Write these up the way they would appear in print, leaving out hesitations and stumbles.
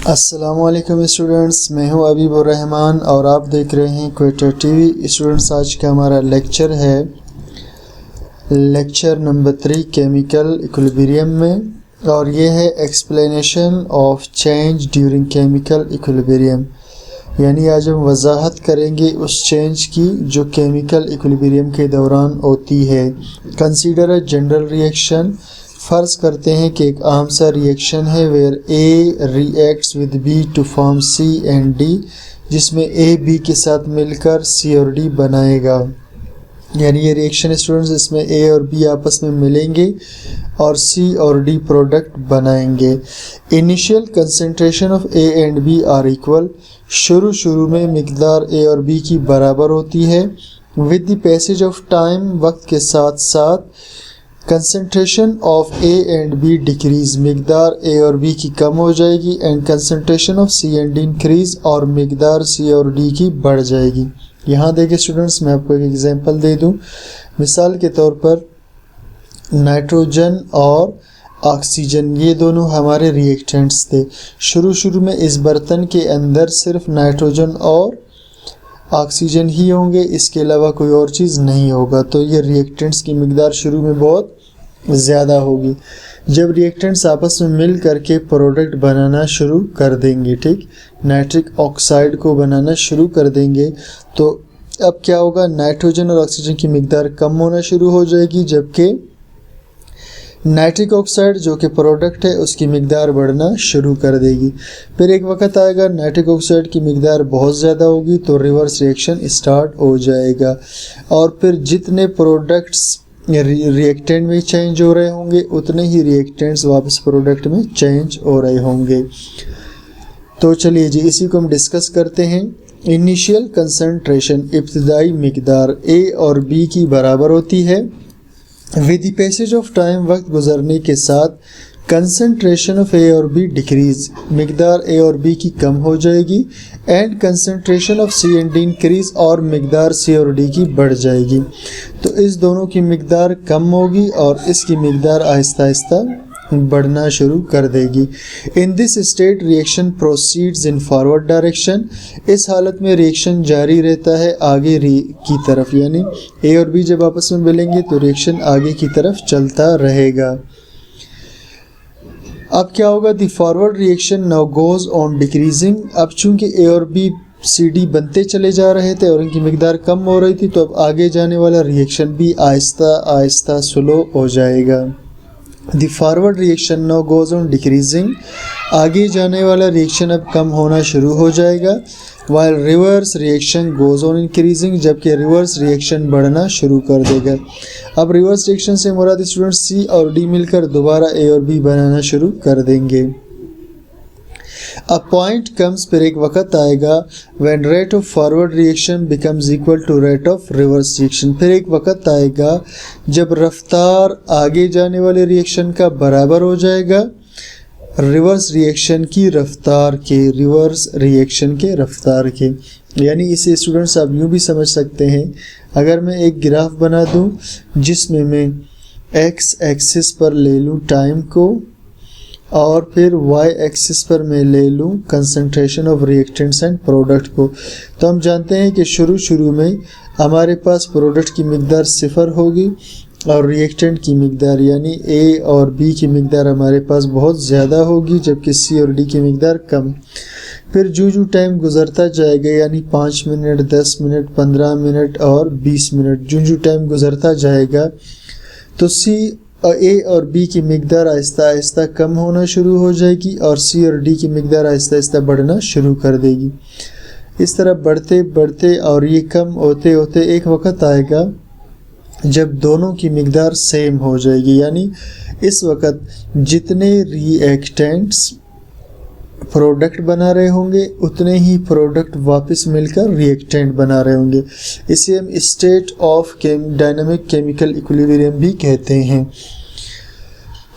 अस्सलामुअलैकुम स्टूडेंट्स, मैं हूं अबीब रहमान और आप देख रहे हैं क्वेटर टीवी। स्टूडेंट्स, आज का हमारा लेक्चर है लेक्चर नंबर 3 केमिकल इक्विलिब्रियम में, और ये है explanation of change during chemical equilibrium. यानी आज हम वजाहत करेंगे उस चेंज की जो केमिकल इक्विलिब्रियम के दौरान होती है। Consider a general reaction. फ़र्ज करते हैं कि एक आम सा रिएक्शन है where A reacts with B to form C and D, जिसमें ए बी के साथ मिलकर सी और डी बनाएगा। यानी ये रिएक्शन स्टूडेंट्स, इसमें ए और बी आपस में मिलेंगे और सी और डी प्रोडक्ट बनाएंगे। Initial concentration of A and B are equal. शुरू में मिकदार ए और बी की बराबर होती है। With the passage of time, वक्त के साथ साथ concentration of A and B decrease, मिकदार ए और बी की कम हो जाएगी। And concentration of C and D increase, और मिकदार सी और डी की बढ़ जाएगी। यहाँ देखिए स्टूडेंट्स, मैं आपको एक एग्जांपल दे दूँ। मिसाल के तौर पर नाइट्रोजन और ऑक्सीजन, ये दोनों हमारे रिएक्टेंट्स थे। शुरू में इस बर्तन के अंदर सिर्फ नाइट्रोजन और ऑक्सीजन ही होंगे, इसके अलावा कोई और चीज़ नहीं होगा। तो ये रिएक्टेंट्स की मिकदार शुरू में बहुत ज़्यादा होगी। जब रिएक्टेंट्स आपस में मिल करके प्रोडक्ट बनाना शुरू कर देंगे, ठीक, नाइट्रिक ऑक्साइड को बनाना शुरू कर देंगे, तो अब क्या होगा, नाइट्रोजन और ऑक्सीजन की मिकदार कम होना शुरू हो जाएगी, जबकि नाइट्रिक ऑक्साइड जो कि प्रोडक्ट है उसकी मिकदार बढ़ना शुरू कर देगी। फिर एक वक्त आएगा नाइट्रिक ऑक्साइड की मिकदार बहुत ज़्यादा होगी, तो रिवर्स रिएक्शन स्टार्ट हो जाएगा। और फिर जितने प्रोडक्ट्स रिएक्टेंट में चेंज हो रहे होंगे, उतने ही रिएक्टेंट्स वापस प्रोडक्ट में चेंज हो रहे होंगे। तो चलिए जी, इसी को हम डिस्कस करते हैं। इनिशियल कंसंट्रेशन, इब्तिदाई मिकदार ए और बी की बराबर होती है। With the passage of time, वक्त गुजरने के साथ कंसंट्रेशन ऑफ ए और बी डिक्रीज, मिकदार ए और बी की कम हो जाएगी। And concentration of C and D increase, और मिकदार सी और डी की बढ़ जाएगी। तो इस दोनों की मिकदार कम होगी और इसकी मिकदार आहिस्ता आहिस्ता बढ़ना शुरू कर देगी। In this state reaction proceeds in forward direction. इस हालत में रिएक्शन जारी रहता है आगे की तरफ, यानी ए और बी जब आपस में मिलेंगे तो रिएक्शन आगे की तरफ चलता रहेगा। अब क्या होगा, the forward reaction now goes on decreasing. अब चूंकि ए और बी सी डी बनते चले जा रहे थे और इनकी मिकदार कम हो रही थी, तो अब आगे जाने वाला रिएक्शन भी आहिस्ता आहिस्ता स्लो हो जाएगा। The forward reaction now goes on decreasing. आगे जाने वाला रिएक्शन अब कम होना शुरू हो जाएगा। While reverse reaction goes on increasing, जबकि रिवर्स रिएक्शन बढ़ना शुरू कर देगा। अब रिवर्स रिएक्शन से मुराद स्टूडेंट्स सी और डी मिलकर दोबारा ए और बी बनाना शुरू कर देंगे। अ पॉइंट कम्स, फिर एक वक्त आएगा, when rate of forward reaction becomes equal to rate of reverse reaction. फिर एक वक्त आएगा जब रफ्तार आगे जाने वाले रिएक्शन का बराबर हो जाएगा रिवर्स रिएक्शन की रफ्तार के, रिवर्स रिएक्शन के रफ्तार के। यानी इसे स्टूडेंट्स आप यूँ भी समझ सकते हैं, अगर मैं एक ग्राफ बना दूँ जिसमें मैं एक्स एक्सिस पर ले लूँ टाइम को, और फिर वाई एक्सिस पर मैं ले लूँ concentration of reactants and product को, तो हम जानते हैं कि शुरू में हमारे पास प्रोडक्ट की मिकदार 0 होगी और रिएक्टेंट की मिकदार यानी ए और बी की मिकदार हमारे पास बहुत ज़्यादा होगी, जबकि सी और डी की मिकदार कम। फिर जो टाइम गुजरता जाएगा, यानी 5 मिनट, 10 मिनट, 15 मिनट और 20 मिनट, जो टाइम गुजरता जाएगा, तो ए और बी की मिकदार आहिस्ता आहिस्ता कम होना शुरू हो जाएगी और सी और डी की मिकदार आहिस्ता आहिस्ता बढ़ना शुरू कर देगी। इस तरह बढ़ते बढ़ते और ये कम होते होते एक वक्त आएगा जब दोनों की मिकदार सेम हो जाएगी। यानी इस वक्त जितने रिएक्टेंट्स प्रोडक्ट बना रहे होंगे, उतने ही प्रोडक्ट वापस मिलकर रिएक्टेंट बना रहे होंगे। इसे हम state of dynamic chemical equilibrium भी कहते हैं।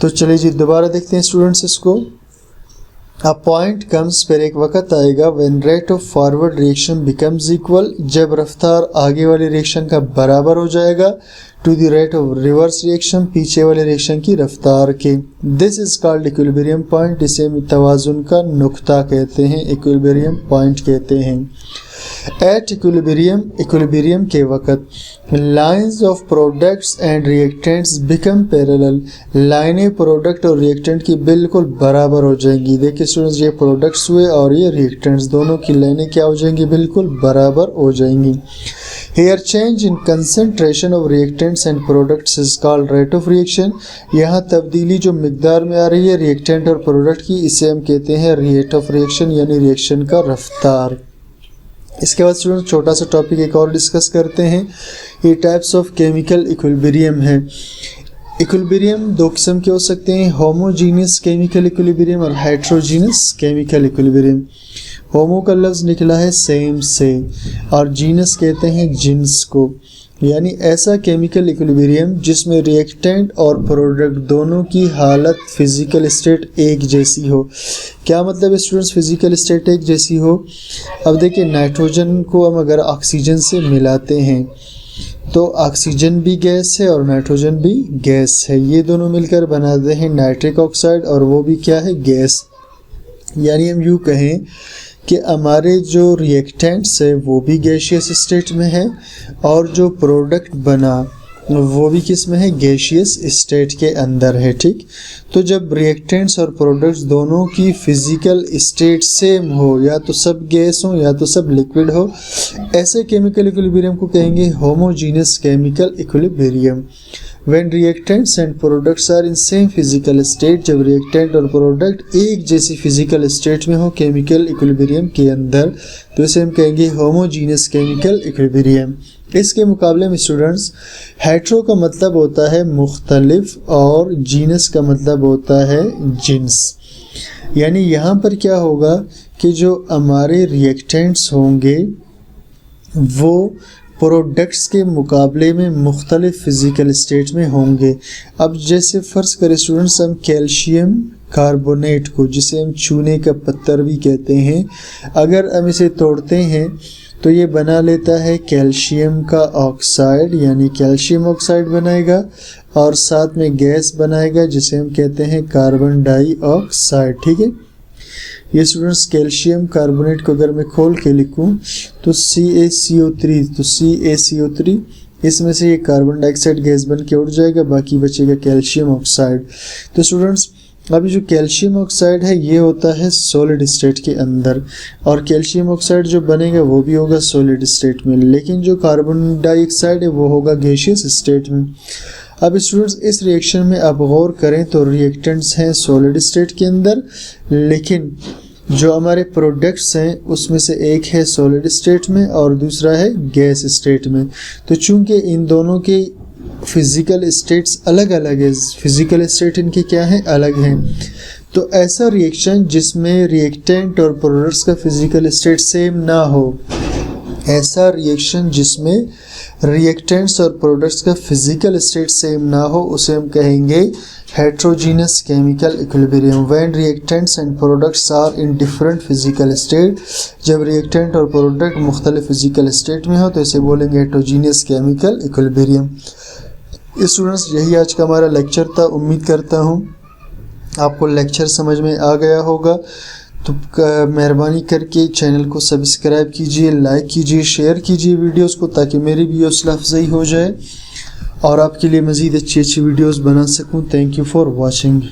तो चलिए जी, दोबारा देखते हैं स्टूडेंट्स इसको। अ पॉइंट कम्स, पर एक वक्त आएगा when rate of forward reaction becomes equal, जब रफ्तार आगे वाले रिएक्शन का बराबर हो जाएगा to the rate of reverse reaction, पीछे वाले रिएक्शन की रफ्तार के। This is called equilibrium point, इसे तवाजुन का नुक्ता कहते हैं, इक्विलिब्रियम पॉइंट कहते हैं। एट इक्विलिब्रियम, इक्विलिब्रियम के वक़्त lines of products and reactants become parallel, लाइनें प्रोडक्ट और रिएक्टेंट की बिल्कुल बराबर हो जाएंगी। देखिए स्टूडेंट्स, ये प्रोडक्ट्स हुए और ये रिएक्टेंट्स, दोनों की लाइनें क्या हो जाएंगी, बिल्कुल बराबर हो जाएंगी। Here change in concentration of reactants and products is called rate of reaction, यहाँ तब्दीली जो मिकदार में आ रही है रिएक्टेंट और प्रोडक्ट की, इसे हम कहते हैं रेट ऑफ रिएक्शन, यानी रिएक्शन का रफ्तार। इसके बाद स्टूडेंट छोटा सा टॉपिक एक और डिस्कस करते हैं, ये टाइप्स ऑफ केमिकल इक्विलिब्रियम है। इक्विलिब्रियम दो किस्म के हो सकते हैं, होमोजीनियस केमिकल इक्विलिब्रियम और हेट्रोजीनियस केमिकल इक्विलिब्रियम। होमो का लफ्ज़ निकला है सेम से, और जीनस कहते हैं जिन्स को, यानी ऐसा केमिकल इक्विलिब्रियम जिसमें रिएक्टेंट और प्रोडक्ट दोनों की हालत फिज़िकल स्टेट एक जैसी हो। क्या मतलब है स्टूडेंट्स, फिज़िकल स्टेट एक जैसी हो? अब देखिए, नाइट्रोजन को हम अगर ऑक्सीजन से मिलाते हैं तो ऑक्सीजन भी गैस है और नाइट्रोजन भी गैस है, ये दोनों मिलकर बनाते हैं नाइट्रिक ऑक्साइड, और वो भी क्या है, गैस। यानी हम यूँ कहें कि हमारे जो रिएक्टेंट्स है वो भी गैशियस स्टेट में है, और जो प्रोडक्ट बना वो भी किस में है, गैशियस स्टेट के अंदर है। ठीक, तो जब रिएक्टेंट्स और प्रोडक्ट्स दोनों की फिज़िकल स्टेट सेम हो, या तो सब गैस हो या तो सब लिक्विड हो, ऐसे केमिकल इक्विलिब्रियम को कहेंगे homogeneous chemical equilibrium. When reactants and products are in same physical state, जब रिएक्टेंट और प्रोडक्ट एक जैसी फिजिकल स्टेट में हो केमिकल इक्विलिब्रियम के अंदर, तो इसे हम कहेंगे होमोजीनियस केमिकल इक्विलिब्रियम। इसके मुकाबले में स्टूडेंट्स, हेट्रो का मतलब होता है मुख्तलिफ और जीनस का मतलब होता है जिन्स। यानी यहाँ पर क्या होगा कि जो हमारे रिएक्टेंट्स होंगे वो प्रोडक्ट्स के मुकाबले में मुख्तलिफ फ़िज़िकल स्टेट में होंगे। अब जैसे फ़र्ज़ करें स्टूडेंट्स, हम कैल्शियम कार्बोनेट को, जिसे हम चूने का पत्थर भी कहते हैं, अगर हम इसे तोड़ते हैं तो ये बना लेता है कैल्शियम का ऑक्साइड, यानी कैल्शियम ऑक्साइड बनाएगा, और साथ में गैस बनाएगा जिसे हम कहते हैं कार्बन डाइऑक्साइड। ठीक है, ये स्टूडेंट्स कैल्शियम कार्बोनेट को अगर मैं खोल के लिखूं तो CaCO3, तो CaCO3, इसमें से ये कार्बन डाइऑक्साइड गैस बन के उड़ जाएगा, बाकी बचेगा कैल्शियम ऑक्साइड। तो स्टूडेंट्स, अभी जो कैल्शियम ऑक्साइड है ये होता है सॉलिड स्टेट के अंदर, और कैल्शियम ऑक्साइड जो बनेगा वो भी होगा सॉलिड स्टेट में, लेकिन जो कार्बन डाइऑक्साइड है वो होगा गैसियस स्टेट में। अब स्टूडेंट्स, इस रिएक्शन में आप गौर करें तो रिएक्टेंट्स हैं सॉलिड स्टेट के अंदर, लेकिन जो हमारे प्रोडक्ट्स हैं उसमें से एक है सॉलिड स्टेट में और दूसरा है गैस स्टेट में। तो चूंकि इन दोनों के फिज़िकल स्टेट्स अलग अलग है, फिज़िकल स्टेट इनके क्या हैं, अलग हैं, तो ऐसा रिएक्शन जिसमें रिएक्टेंट और प्रोडक्ट्स का फिज़िकल स्टेट सेम ना हो, ऐसा रिएक्शन जिसमें रिएक्टेंट्स और प्रोडक्ट्स का फिज़िकल स्टेट सेम ना हो, उसे हम कहेंगे heterogeneous chemical equilibrium. When reactants and products are in different physical state, जब रिएक्टेंट और प्रोडक्ट मुख्तलिफ फिजिकल स्टेट में हो तो इसे बोलेंगे हेट्रोजीनियस केमिकल इक्विलिब्रियम। स्टूडेंट्स, यही आज का हमारा लेक्चर था। उम्मीद करता हूँ आपको लेक्चर समझ में आ गया होगा। तो मेहरबानी करके चैनल को सब्सक्राइब कीजिए, लाइक कीजिए, शेयर कीजिए वीडियोस को, ताकि मेरी भी हौसला अफजाई हो जाए और आपके लिए मज़ीद अच्छी अच्छी वीडियोस बना सकूं। Thank you for watching.